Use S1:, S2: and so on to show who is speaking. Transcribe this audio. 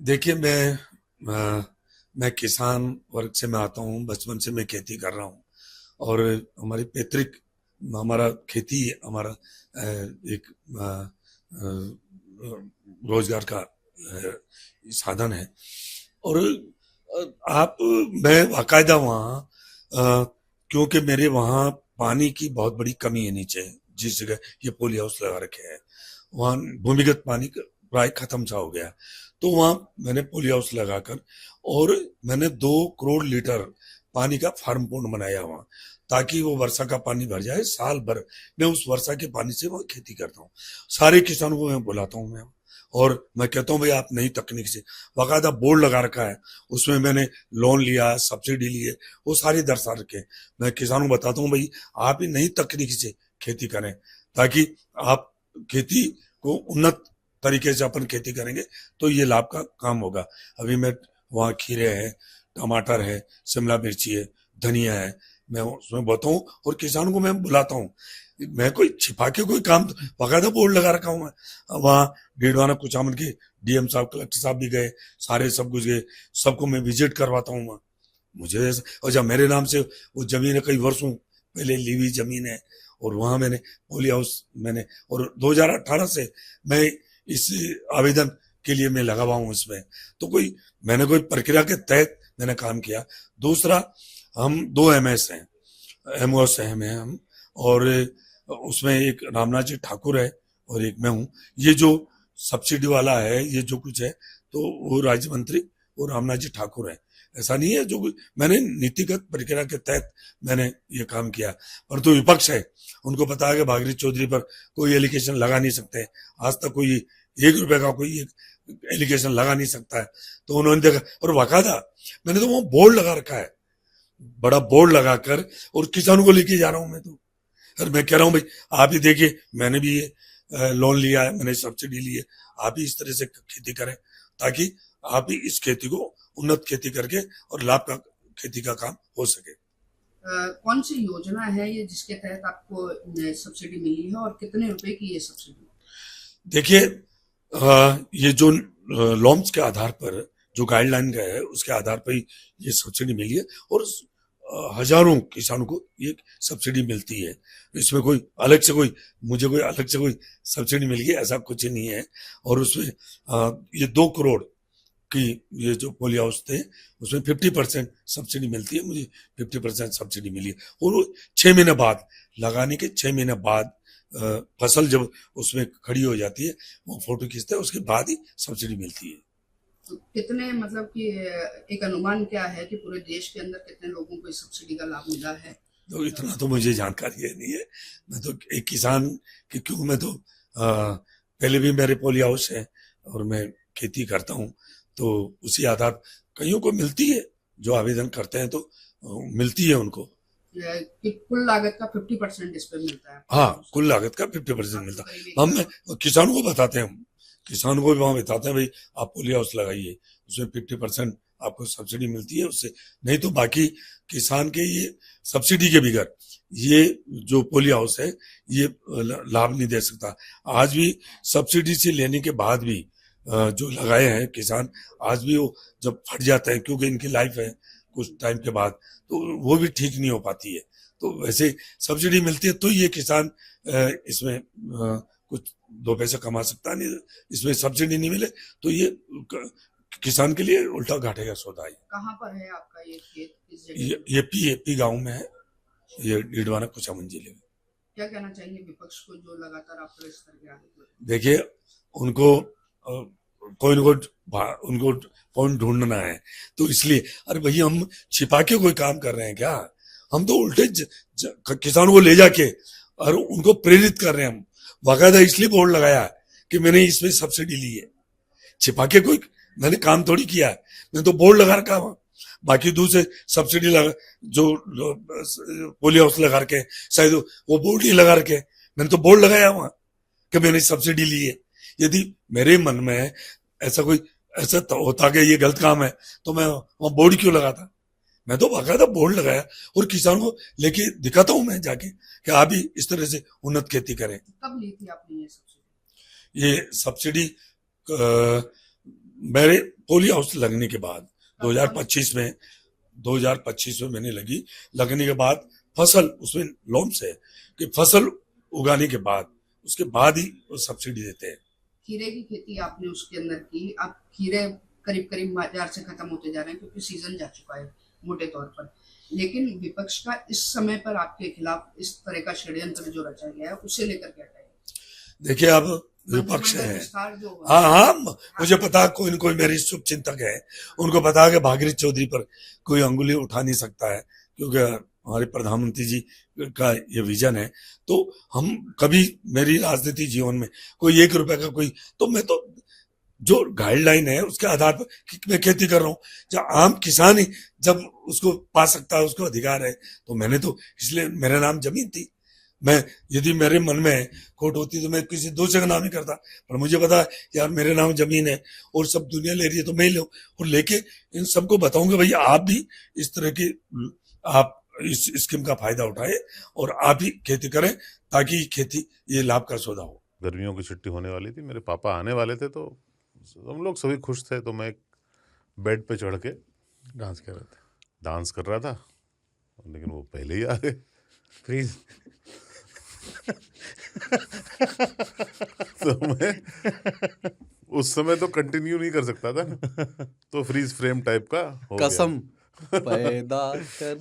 S1: देखिए मैं किसान वर्ग से मैं आता हूँ। बचपन से मैं खेती कर रहा हूँ और हमारी पैतृक हमारा खेती हमारा एक रोजगार का साधन है। और आप मैं बाकायदा वहाँ क्योंकि मेरे वहाँ पानी की बहुत बड़ी कमी है नीचे, जिस जगह ये पोली हाउस लगा रखे हैं वहाँ भूमिगत पानी प्राय खत्म सा हो गया। तो वहाँ मैंने पोली हाउस लगाकर और मैंने 2 करोड़ लीटर पानी का फार्म पॉन्ड बनाया वहाँ, ताकि वो वर्षा का पानी भर जाए साल भर। मैं उस वर्षा के पानी से वहाँ खेती करता हूँ। सारे किसानों को मैं बुलाता हूँ मैं, और मैं कहता हूँ भाई आप नई तकनीक से, बाकायदा बोर्ड लगा रखा है उसमें मैंने लोन लिया, सब्सिडी ली है, वो सारी दर्शा रखे। मैं किसानों को बताता हूँ भाई आप ही नई तकनीक से खेती करें, ताकि आप खेती को उन्नत तरीके से अपन खेती करेंगे तो ये लाभ का काम होगा। अभी मैं वहाँ खीरे है, टमाटर है, शिमला मिर्ची है, धनिया है, मैं उसमें बोता हूँ और किसानों को मैं बुलाता हूँ। मैं कोई छिपा के कोई काम, बाकायदा बोर्ड लगा रखा हूँ मैं वहाँ। डीडवाना कुचामन के डीएम साहब, कलेक्टर साहब भी गए, सारे सब कुछ गए, सबको मैं विजिट करवाता हूँ वहाँ। मुझे और जब मेरे नाम से वो जमीन है, कई वर्षों पहले ली हुई जमीन है, और वहां मैंने पोली हाउस मैंने, और 2018 से मैं इस आवेदन के लिए मैं लगा हुआ हूँ इसमें। तो कोई मैंने कोई प्रक्रिया के तहत मैंने काम किया। दूसरा, हम 2 एमएस हैं, एमओएस हैं हम, और उसमें एक रामनाथ जी ठाकुर है और एक मैं हूँ। ये जो सब्सिडी वाला है, ये जो कुछ है, तो वो राज्य मंत्री वो रामनाथ जी ठाकुर है। ऐसा नहीं है जो मैंने नीतिगत प्रक्रिया के तहत मैंने ये काम किया। पर तो विपक्ष है, उनको पता है कि भागीरथ चौधरी पर कोई एलिगेशन लगा नहीं सकते। आज तक कोई 1 रुपए का कोई एलिगेशन लगा नहीं सकता है। तो उन्होंने देखा, और बाकायदा मैंने तो वहां बोर्ड लगा रखा है, बड़ा बोर्ड लगाकर, और किसानों को लेके जा रहा हूं मैं तो। और मैं कह रहा हूं भाई आप ही देखिए, मैंने भी ये लोन लिया है, मैंने सब्सिडी ली है, आप ही इस तरह से खेती करें, ताकि आप ही इस खेती को उन्नत खेती करके और लाभ का खेती का काम हो सके।
S2: कौन सी योजना है ये जिसके तहत आपको सब्सिडी मिली है और कितने रुपए की ये सब्सिडी?
S1: देखिए ये जो लॉन्च के आधार पर जो गाइडलाइन का है उसके आधार पर ही ये सब्सिडी मिली है, और हजारों किसानों को ये सब्सिडी मिलती है। इसमें कोई अलग से कोई, मुझे कोई अलग से कोई सब्सिडी मिल गई ऐसा कुछ नहीं है। और उसमें ये 2 करोड़ की ये जो पोली हाउस थे उसमें 50% सब्सिडी मिलती है, मुझे 50% सब्सिडी मिली है। और 6 महीने बाद, लगाने के 6 महीने बाद फसल जब उसमें खड़ी हो जाती है, वो फोटो खींचते हैं, उसके बाद ही सब्सिडी मिलती है।
S2: तो कितने मतलब कि एक अनुमान क्या है कि पूरे देश के अंदर कितने लोगों को इस सब्सिडी का लाभ मिला है?
S1: तो इतना तो मुझे जानकारी है नहीं है। मैं तो एक किसान की क्यों, मैं तो पहले भी मेरे पोली हाउस है और मैं खेती करता हूँ, तो उसी आधार कईयों को मिलती है, जो आवेदन करते हैं तो मिलती है उनको।
S2: कि कुल लागत का 50% इस पे मिलता है
S1: हाँ,
S2: आपको?
S1: कुल लागत का 50%
S2: आपको
S1: मिलता
S2: करीब
S1: है। हम किसानों को बताते हैं, हम किसानों को भी वहां बताते हैं भाई आप पोली हाउस लगाइए, उसमें 50% आपको सब्सिडी मिलती है उससे। नहीं तो बाकी किसान के ये सब्सिडी के बगैर ये जो पोली हाउस है ये लाभ नहीं दे सकता। आज भी सब्सिडी से लेने के बाद भी जो लगाए हैं किसान, आज भी वो जब फट जाते हैं, क्योंकि इनकी लाइफ है कुछ टाइम के बाद, तो वो भी ठीक नहीं हो पाती है। तो वैसे सब्सिडी मिलती है तो ये किसान इसमें कुछ 2 पैसे कमा सकता, नहीं इसमें सब्सिडी नहीं मिले तो ये किसान के लिए उल्टा घाटे का सौदा है।
S2: कहाँ पर है आपका ये खेत, किस जगह पे?
S1: ये पी गांव में है, ये डीडवाना कुचामन जिले में।
S2: क्या कहना चाहेंगे विपक्ष को जो लगातार आप पर इस तरह के आरोप लगा रहे
S1: देखिए उनको कोई न कोई उनको पॉइंट ढूंढना है, तो इसलिए अरे भैया हम छिपा के कोई काम कर रहे हैं क्या? हम तो उल्टे किसानों को ले जाके और उनको प्रेरित कर रहे हैं। हम बाकायदा इसलिए बोर्ड लगाया कि मैंने इसमें सब्सिडी ली है, छिपा के कोई मैंने काम थोड़ी किया है। मैंने तो बोर्ड लगा रखा वहां, बाकी दूसरे सब्सिडी लगा जो पोली हाउस लगा रखे, शायद वो बोर्ड नहीं लगा रखे, मैंने तो बोर्ड लगाया वहां कि मैंने सब्सिडी ली है। यदि मेरे मन में ऐसा कोई ऐसा होता कि ये गलत काम है तो मैं वहां बोर्ड क्यों लगाता? मैं तो बाकायदा बोर्ड लगाया और किसानों को लेके दिखाता हूं मैं जाके कि आप भी इस तरह से उन्नत खेती करें।
S2: थे? कब ली थी आपने ये सब्सिडी?
S1: ये सब्सिडी मेरे पोली हाउस लगने के बाद 2025 में मैंने लगने के बाद फसल उसमें लॉन्च है कि फसल उगाने के बाद उसके बाद ही वो सब्सिडी देते हैं।
S2: खीरे की खेती आपने उसके अंदर की, अब खीरे करीब करीब बाजार से खत्म होते जा रहे हैं क्योंकि सीजन जा चुका है मोटे तौर पर। लेकिन विपक्ष का इस समय पर आपके खिलाफ इस तरह का षड्यंत्र जो रचा गया है उसे लेकर क्या कहेंगे?
S1: देखिए अब विपक्ष है,
S2: विस्तार जो हुआ
S1: हाँ हाँ, मुझे पता कोई न कोई मेरी शुभ चिंतक है, उनको पता है कि भागीरथ चौधरी पर कोई अंगुली उठा नहीं सकता है क्योंकि हमारे प्रधानमंत्री जी का ये विजन है। तो हम कभी मेरी राजनीति जीवन में कोई 1 रुपए का कोई, तो मैं तो जो गाइडलाइन है उसके आधार पर मैं खेती कर रहा हूँ। जब आम किसान ही जब उसको पा सकता है, उसको अधिकार है, तो मैंने तो इसलिए मेरा नाम जमीन थी। मैं यदि मेरे मन में खोट होती तो मैं किसी दूसरे का नाम ही करता, पर मुझे पता है यार मेरे नाम जमीन है और सब दुनिया ले रही है तो मैं ही लूं और लेके इन सबको बताऊंगा भैया आप भी इस तरह की आप इस स्कीम का फायदा उठाए और आप ही खेती करें ताकि खेती ये लाभ का सौदा हो।
S3: गर्मियों की छुट्टी होने वाली थी, मेरे पापा आने वाले थे, तो हम लोग सभी खुश थे। तो मैं एक बेड पे चढ़ के डांस कर रहा था, लेकिन वो पहले ही आ गए।
S4: फ्रीज।
S3: तो मैं उस समय तो कंटिन्यू नहीं कर सकता था ना, तो फ्रीज फ्रेम टाइप का हो गया।
S4: कसम पैदा कर